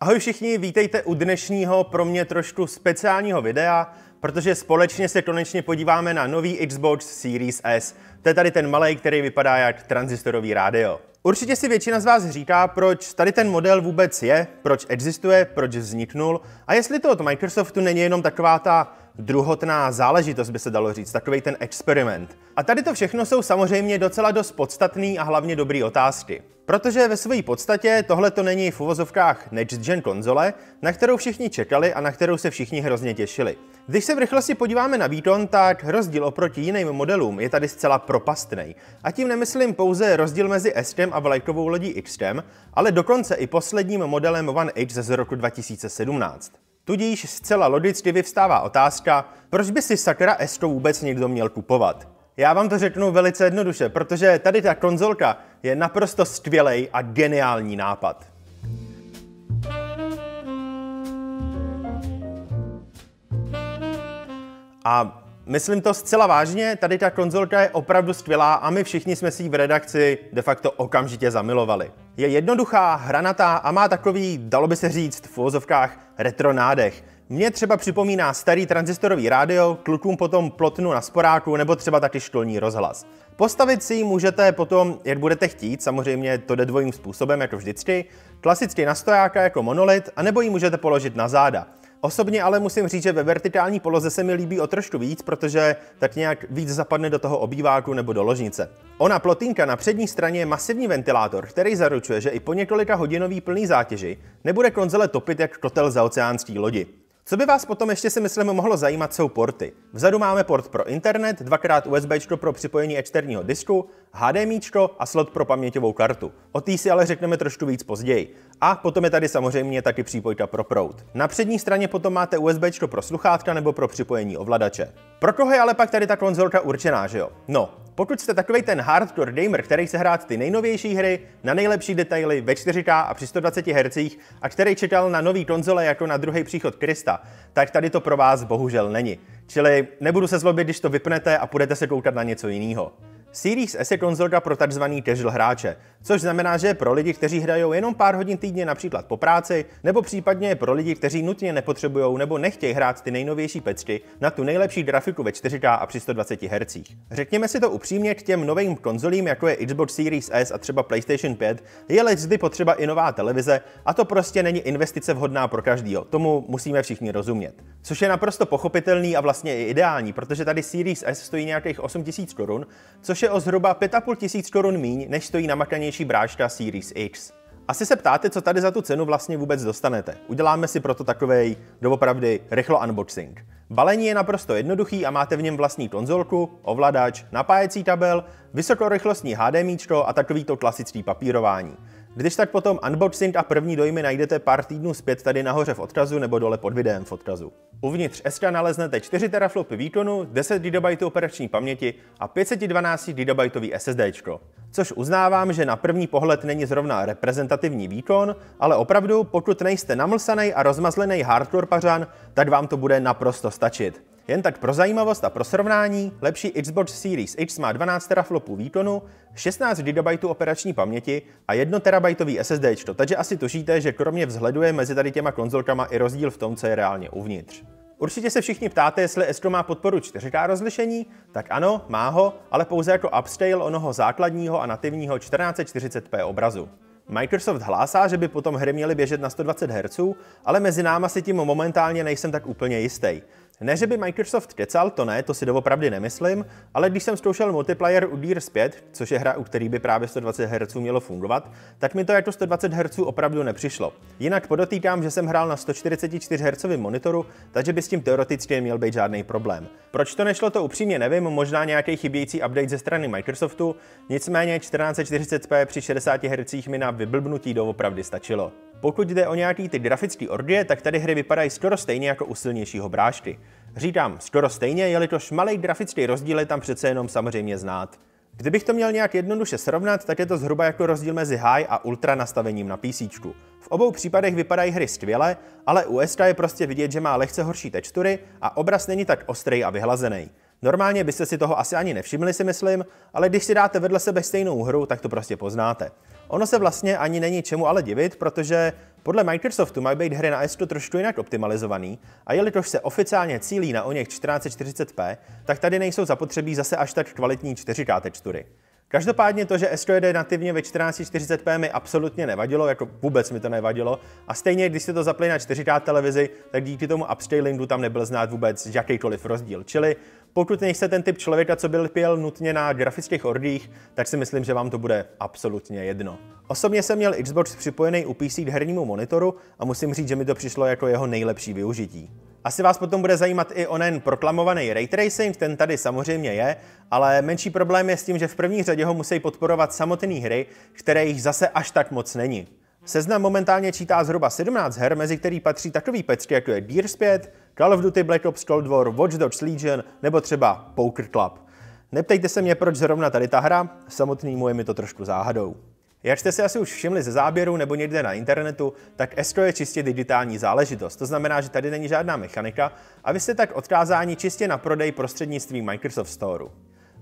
Ahoj všichni, vítejte u dnešního pro mě trošku speciálního videa, protože společně se konečně podíváme na nový Xbox Series S. To je tady ten malej, který vypadá jak tranzistorový rádio. Určitě si většina z vás říká, proč tady ten model vůbec je, proč existuje, proč vzniknul a jestli to od Microsoftu není jenom taková ta druhotná záležitost, by se dalo říct, takovej ten experiment. A tady to všechno jsou samozřejmě docela dost podstatné a hlavně dobré otázky. Protože ve své podstatě tohle to není v uvozovkách next gen konzole, na kterou všichni čekali a na kterou se všichni hrozně těšili. Když se v rychlosti podíváme na výkon, tak rozdíl oproti jiným modelům je tady zcela propastný. A tím nemyslím pouze rozdíl mezi S-tem a vlajkovou lodí X-tem, ale dokonce i posledním modelem One X z roku 2017. Tudíž zcela logicky vyvstává otázka, proč by si sakra S-to vůbec někdo měl kupovat. Já vám to řeknu velice jednoduše, protože tady ta konzolka je naprosto skvělej a geniální nápad. A myslím to zcela vážně, tady ta konzolka je opravdu skvělá a my všichni jsme si ji v redakci de facto okamžitě zamilovali. Je jednoduchá, hranatá a má takový, dalo by se říct v uvozovkách, retro nádech. Mně třeba připomíná starý tranzistorový rádio, klukům potom plotnu na sporáku nebo třeba taky školní rozhlas. Postavit si ji můžete potom, jak budete chtít, samozřejmě to jde dvojím způsobem jako vždycky, klasicky na stojáka jako monolit, anebo ji můžete položit na záda. Osobně ale musím říct, že ve vertikální poloze se mi líbí o trošku víc, protože tak nějak víc zapadne do toho obýváku nebo do ložnice. Ona plotínka na přední straně je masivní ventilátor, který zaručuje, že i po několika hodinový plný zátěži nebude konzole topit jak kotel za oceánský lodi. Co by vás potom ještě si myslím mohlo zajímat, jsou porty. Vzadu máme port pro internet, 2x USB pro připojení externího disku, HDMI a slot pro paměťovou kartu. O té si ale řekneme trošku víc později. A potom je tady samozřejmě taky přípojka pro proud. Na přední straně potom máte USB pro sluchátka nebo pro připojení ovladače. Pro koho je ale pak tady ta konzolka určená, že jo? No, pokud jste takovej ten hardcore gamer, který se hrát ty nejnovější hry, na nejlepší detaily ve 4K a při 120 Hz a který čekal na nový konzole jako na druhý příchod Krista, tak tady to pro vás bohužel není. Čili nebudu se zlobit, když to vypnete a půjdete se koukat na něco jiného. Series S je konzolka pro takzvaný casual hráče, což znamená, že je pro lidi, kteří hrajou jenom pár hodin týdně například po práci, nebo případně je pro lidi, kteří nutně nepotřebují nebo nechtějí hrát ty nejnovější pecky na tu nejlepší grafiku ve 4K a při 120 Hz. Řekněme si to upřímně, k těm novým konzolím, jako je Xbox Series S a třeba PlayStation 5, je leckdy potřeba i nová televize a to prostě není investice vhodná pro každýho. Tomu musíme všichni rozumět. Což je naprosto pochopitelný a vlastně i ideální, protože tady Series S stojí nějakých 8 000 korun, což je o zhruba 5 500 korun míň, než stojí namakanější bráška Series X. Asi se ptáte, co tady za tu cenu vlastně vůbec dostanete. Uděláme si proto takovej doopravdy rychlo unboxing. Balení je naprosto jednoduchý a máte v něm vlastní konzolku, ovladač, napájecí kabel, vysokorychlostní HDMI a takovýto klasický papírování. Když tak potom unboxing a první dojmy najdete pár týdnů zpět tady nahoře v odkazu nebo dole pod videem v odkazu. Uvnitř S naleznete 4 teraflopy výkonu, 10 GB operační paměti a 512 GB SSD. Což uznávám, že na první pohled není zrovna reprezentativní výkon, ale opravdu, pokud nejste namlsaný a rozmazlený hardcore pařan, tak vám to bude naprosto stačit. Jen tak pro zajímavost a pro srovnání, lepší Xbox Series X má 12 teraflopů výkonu, 16 GB operační paměti a 1 TB SSD, takže asi tušíte, že kromě vzhledu je mezi tady těma konzolkama i rozdíl v tom, co je reálně uvnitř. Určitě se všichni ptáte, jestli S má podporu 4K rozlišení, tak ano, má ho, ale pouze jako upscale onoho základního a nativního 1440p obrazu. Microsoft hlásá, že by potom hry měly běžet na 120 Hz, ale mezi náma si tím momentálně nejsem tak úplně jistý. Ne, že by Microsoft kecal, to ne, to si doopravdy nemyslím, ale když jsem zkoušel multiplayer u Gears 5, což je hra, u který by právě 120 Hz mělo fungovat, tak mi to jako 120 Hz opravdu nepřišlo. Jinak podotýkám, že jsem hrál na 144 Hz monitoru, takže by s tím teoreticky neměl být žádný problém. Proč to nešlo, to upřímně nevím, možná nějaký chybějící update ze strany Microsoftu, nicméně 1440p při 60 Hz mi na vyblbnutí doopravdy stačilo. Pokud jde o nějaký ty grafický orgie, tak tady hry vypadají skoro stejně jako u silnějšího brášky. Říkám skoro stejně, jelikož malý grafický rozdíl je tam přece jenom samozřejmě znát. Kdybych to měl nějak jednoduše srovnat, tak je to zhruba jako rozdíl mezi high a ultra nastavením na PC. V obou případech vypadají hry skvěle, ale u SK je prostě vidět, že má lehce horší textury a obraz není tak ostrý a vyhlazený. Normálně byste si toho asi ani nevšimli, si myslím, ale když si dáte vedle sebe stejnou hru, tak to prostě poznáte. Ono se vlastně ani není čemu ale divit, protože podle Microsoftu mají být hry na S100 trošku jinak optimalizovaný a jelikož se oficiálně cílí na oněch 1440p, tak tady nejsou zapotřebí zase až tak kvalitní 4K textury. Každopádně to, že S100 jede nativně ve 1440p mi absolutně nevadilo, jako vůbec mi to nevadilo. A stejně, když se to zapli na 4K televizi, tak díky tomu upscalingu tam nebyl znát vůbec jakýkoliv rozdíl. Čili pokud nejste ten typ člověka, co by lpěl nutně na grafických ordích, tak si myslím, že vám to bude absolutně jedno. Osobně jsem měl Xbox připojený u PC k hernímu monitoru a musím říct, že mi to přišlo jako jeho nejlepší využití. Asi vás potom bude zajímat i onen proklamovaný ray tracing, ten tady samozřejmě je, ale menší problém je s tím, že v první řadě ho musí podporovat samotné hry, které jich zase až tak moc není. Seznam momentálně čítá zhruba 17 her, mezi který patří takový pecky, jako je Gears 5, Call of Duty Black Ops Cold War, Watch Dogs Legion nebo třeba Poker Club. Neptejte se mě, proč zrovna tady ta hra, samotnému je mi to trošku záhadou. Jak jste si asi už všimli ze záběru nebo někde na internetu, tak S100 je čistě digitální záležitost. To znamená, že tady není žádná mechanika a vy jste tak odkázáni čistě na prodej prostřednictvím Microsoft Storeu.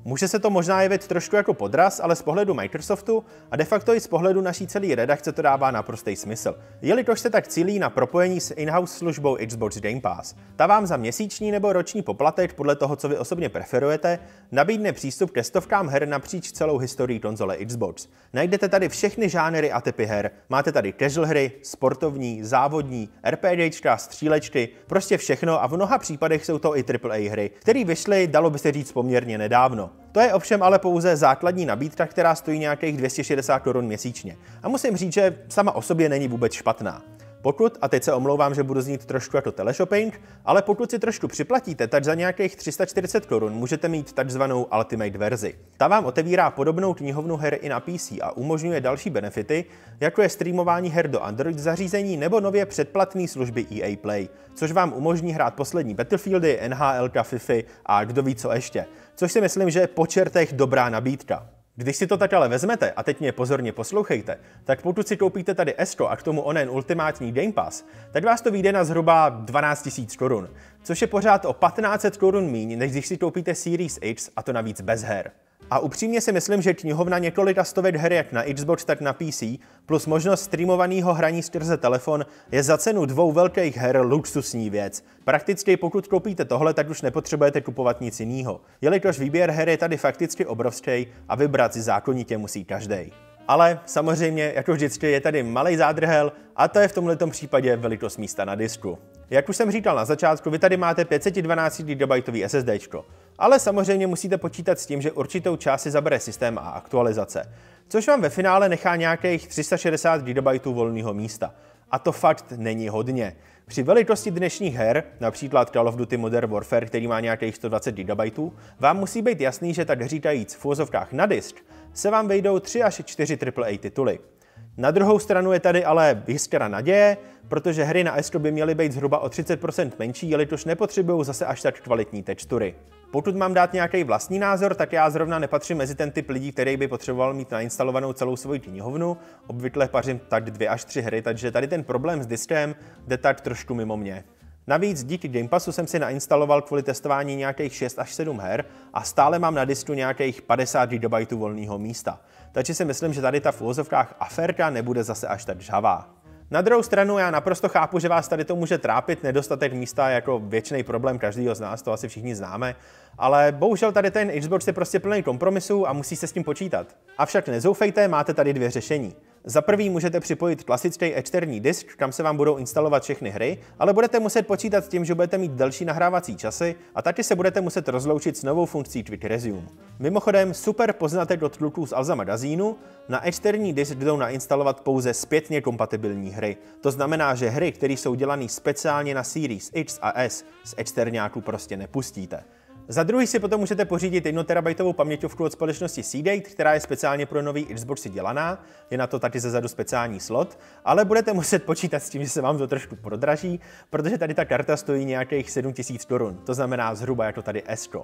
Může se to možná jevit trošku jako podraz, ale z pohledu Microsoftu a de facto i z pohledu naší celé redakce to dává naprostý smysl. Jelikož se tak cílí na propojení s in-house službou Xbox Game Pass. Ta vám za měsíční nebo roční poplatek, podle toho, co vy osobně preferujete, nabídne přístup ke stovkám her napříč celou historií konzole Xbox. Najdete tady všechny žánry a typy her. Máte tady casual hry, sportovní, závodní, RPGčka, střílečky, prostě všechno a v mnoha případech jsou to i AAA hry, které vyšly, dalo by se říct, poměrně nedávno. To je ovšem ale pouze základní nabídka, která stojí nějakých 260 korun měsíčně. A musím říct, že sama o sobě není vůbec špatná. Pokud, a teď se omlouvám, že budu znít trošku jako teleshopping, ale pokud si trošku připlatíte, tak za nějakých 340 korun můžete mít takzvanou Ultimate verzi. Ta vám otevírá podobnou knihovnu her i na PC a umožňuje další benefity, jako je streamování her do Android zařízení nebo nově předplatné služby EA Play, což vám umožní hrát poslední Battlefieldy, NHL, FIFA a kdo ví co ještě. Což si myslím, že je po čertech dobrá nabídka. Když si to tak ale vezmete, a teď mě pozorně poslouchejte, tak pokud si koupíte tady S100 a k tomu onen ultimátní Game Pass, tak vás to vyjde na zhruba 12 000 korun, což je pořád o 1500 korun míň, než když si koupíte Series X a to navíc bez her. A upřímně si myslím, že knihovna několika stovek her jak na Xbox, tak na PC, plus možnost streamovaného hraní skrze telefon je za cenu 2 velkých her luxusní věc. Prakticky pokud koupíte tohle, tak už nepotřebujete kupovat nic jiného, jelikož výběr her je tady fakticky obrovský a vybrat si zákonitě musí každý. Ale samozřejmě, jako vždycky, je tady malej zádrhel a to je v tomto případě velikost místa na disku. Jak už jsem říkal na začátku, vy tady máte 512 GB SSD, ale samozřejmě musíte počítat s tím, že určitou část si zabere systém a aktualizace, což vám ve finále nechá nějakých 360 GB volného místa. A to fakt není hodně. Při velikosti dnešních her, například Call of Duty Modern Warfare, který má nějakých 120 GB, vám musí být jasný, že tak říkajíc v uvozovkách na disk se vám vejdou 3 až 4 AAA tituly. Na druhou stranu je tady ale jiskra naděje, protože hry na S100 by měly být zhruba o 30% menší, jelikož nepotřebují zase až tak kvalitní textury. Pokud mám dát nějaký vlastní názor, tak já zrovna nepatřím mezi ten typ lidí, který by potřeboval mít nainstalovanou celou svoji knihovnu. Obvykle pařím tak 2 až 3 hry, takže tady ten problém s diskem jde tak trošku mimo mě. Navíc díky Game Passu jsem si nainstaloval kvůli testování nějakých 6 až 7 her a stále mám na disku nějakých 50 GB volného místa. Takže si myslím, že tady ta v uvozovkách aférka nebude zase až tak žhavá. Na druhou stranu já naprosto chápu, že vás tady to může trápit, nedostatek místa jako věčný problém každého z nás, to asi všichni známe, ale bohužel tady ten Xbox je prostě plný kompromisů a musí se s tím počítat. Avšak nezoufejte, máte tady 2 řešení. Za prvý můžete připojit klasický externí disk, kam se vám budou instalovat všechny hry, ale budete muset počítat s tím, že budete mít delší nahrávací časy a taky se budete muset rozloučit s novou funkcí Quick Resume. Mimochodem, super poznatek od kluků z Alza magazínu, na externí disk jdou nainstalovat pouze zpětně kompatibilní hry. To znamená, že hry, které jsou dělané speciálně na Series X a S, z exterňáku prostě nepustíte. Za druhý si potom můžete pořídit 1 TB paměťovku od společnosti Seagate, která je speciálně pro nový Xboxy dělaná, je na to taky zezadu speciální slot, ale budete muset počítat s tím, že se vám to trošku prodraží, protože tady ta karta stojí nějakých 7000 korun, to znamená zhruba jako tady S100.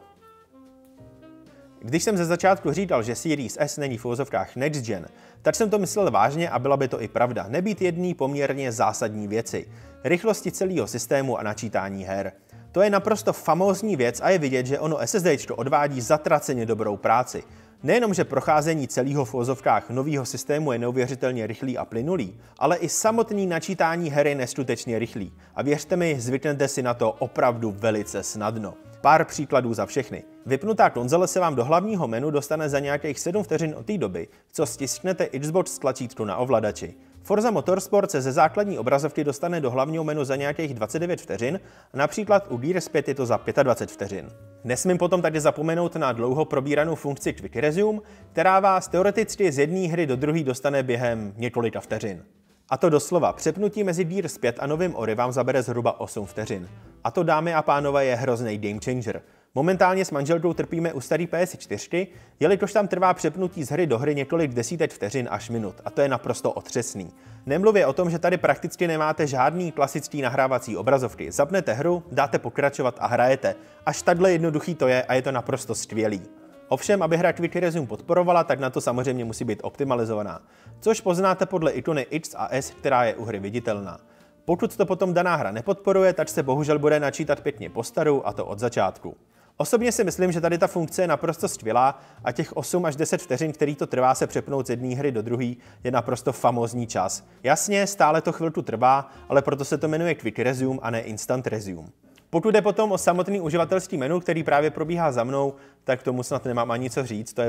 Když jsem ze začátku říkal, že Series S není v uvozovkách next gen, tak jsem to myslel vážně a byla by to i pravda. Nebýt jedný poměrně zásadní věci. Rychlosti celého systému a načítání her. To je naprosto famózní věc a je vidět, že ono SSD to odvádí zatraceně dobrou práci. Nejenom, že procházení celého v uvozovkách nového systému je neuvěřitelně rychlý a plynulý, ale i samotný načítání her je neskutečně rychlý. A věřte mi, zvyknete si na to opravdu velice snadno. Pár příkladů za všechny. Vypnutá konzole se vám do hlavního menu dostane za nějakých 7 vteřin od té doby, co stisknete Xbox tlačítko na ovladači. Forza Motorsport se ze základní obrazovky dostane do hlavního menu za nějakých 29 vteřin a například u Gears 5 je to za 25 vteřin. Nesmím potom tady zapomenout na dlouho probíranou funkci Quick Resume, která vás teoreticky z jedné hry do druhé dostane během několika vteřin. A to doslova, přepnutí mezi Gears 5 a novým Ori vám zabere zhruba 8 vteřin. A to, dámy a pánové, je hrozný game changer. Momentálně s manželkou trpíme u starý PS4, jelikož tam trvá přepnutí z hry do hry několik desítek vteřin až minut, a to je naprosto otřesný. Nemluvě o tom, že tady prakticky nemáte žádný klasický nahrávací obrazovky. Zapnete hru, dáte pokračovat a hrajete. Až takhle jednoduchý to je a je to naprosto skvělý. Ovšem, aby hra Quick Resume podporovala, tak na to samozřejmě musí být optimalizovaná, což poznáte podle ikony X a S, která je u hry viditelná. Pokud to potom daná hra nepodporuje, tak se bohužel bude načítat pěkně po staru, a to od začátku. Osobně si myslím, že tady ta funkce je naprosto skvělá a těch 8 až 10 vteřin, který to trvá se přepnout z jedné hry do druhé, je naprosto famózní čas. Jasně, stále to chvilku trvá, ale proto se to jmenuje Quick Resume a ne Instant Resume. Pokud jde potom o samotný uživatelský menu, který právě probíhá za mnou, tak tomu snad nemám ani co říct, to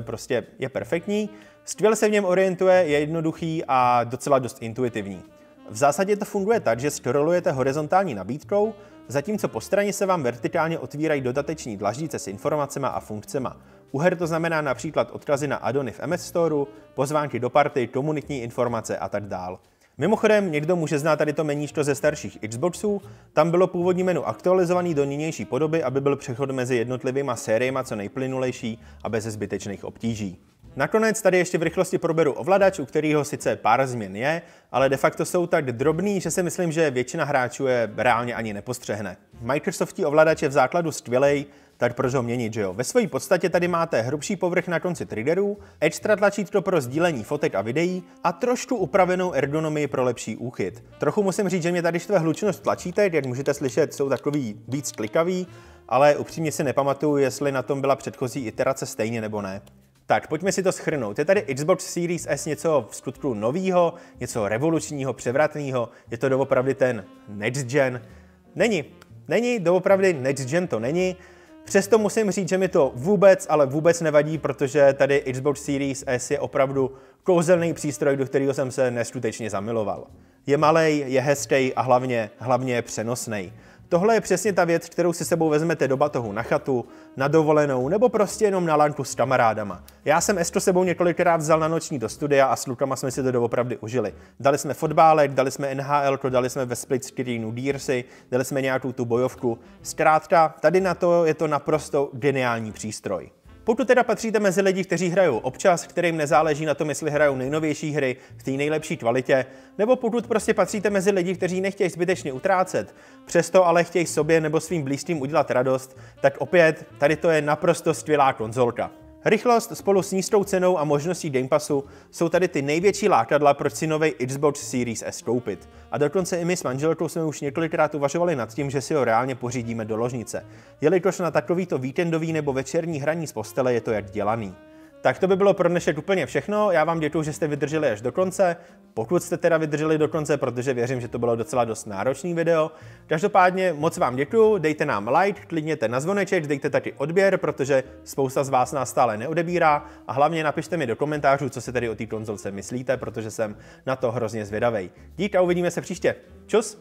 je perfektní. Skvěle se v něm orientuje, je jednoduchý a docela dost intuitivní. V zásadě to funguje tak, že scrollujete horizontální nabídkou, zatímco po straně se vám vertikálně otvírají dodateční dlaždice s informacemi a funkcemi. U her to znamená například odkazy na addony v MS Storeu, pozvánky do party, komunitní informace a tak dál. Mimochodem, někdo může znát tady to meníčko ze starších Xboxů, tam bylo původní menu aktualizovaný do nynější podoby, aby byl přechod mezi jednotlivými sériemi co nejplynulejší a bez zbytečných obtíží. Nakonec tady ještě v rychlosti proberu ovladač, u kterého sice pár změn je, ale de facto jsou tak drobný, že si myslím, že většina hráčů je reálně ani nepostřehne. Microsoftí ovladač je v základu skvělej, tak proč ho měnit, že jo? Ve své podstatě tady máte hrubší povrch na konci triggerů, extra tlačítko pro sdílení fotek a videí a trošku upravenou ergonomii pro lepší úchyt. Trochu musím říct, že mě tady štve hlučnost tlačítek, jak můžete slyšet, jsou takový víc klikavý, ale upřímně si nepamatuju, jestli na tom byla předchozí iterace stejně nebo ne. Tak, pojďme si to shrnout. Je tady Xbox Series S něco v skutku novýho, něco revolučního, převratného, je to doopravdy ten next gen? Není, doopravdy next gen to není. Přesto musím říct, že mi to vůbec, ale vůbec nevadí, protože tady Xbox Series S je opravdu kouzelný přístroj, do kterého jsem se neskutečně zamiloval. Je malej, je hezký a hlavně je přenosnej. Tohle je přesně ta věc, kterou si sebou vezmete do batohu na chatu, na dovolenou nebo prostě jenom na lanku s kamarádama. Já jsem S to sebou několikrát vzal na noční do studia a s klukama jsme si to doopravdy užili. Dali jsme fotbálek, dali jsme NHL, dali jsme ve split screenu Gearsy, dali jsme nějakou tu bojovku. Zkrátka, tady na to je to naprosto geniální přístroj. Pokud teda patříte mezi lidi, kteří hrajou občas, kterým nezáleží na tom, jestli hrajou nejnovější hry v té nejlepší kvalitě, nebo pokud prostě patříte mezi lidi, kteří nechtějí zbytečně utrácet, přesto ale chtějí sobě nebo svým blízkým udělat radost, tak opět tady to je naprosto skvělá konzolka. Rychlost spolu s nízkou cenou a možností Game Passu jsou tady ty největší lákadla, proč si nový Xbox Series S koupit. A dokonce i my s manželkou jsme už několikrát uvažovali nad tím, že si ho reálně pořídíme do ložnice. Jelikož na takovýto víkendový nebo večerní hraní z postele je to jak dělaný. Tak to by bylo pro dnešek úplně všechno, já vám děkuju, že jste vydrželi až do konce, pokud jste teda vydrželi do konce, protože věřím, že to bylo docela dost náročný video. Každopádně moc vám děkuju, dejte nám like, klidněte na zvoneček, dejte taky odběr, protože spousta z vás nás stále neodebírá a hlavně napište mi do komentářů, co si tedy o té konzolce myslíte, protože jsem na to hrozně zvědavej. Dík a uvidíme se příště. Čus!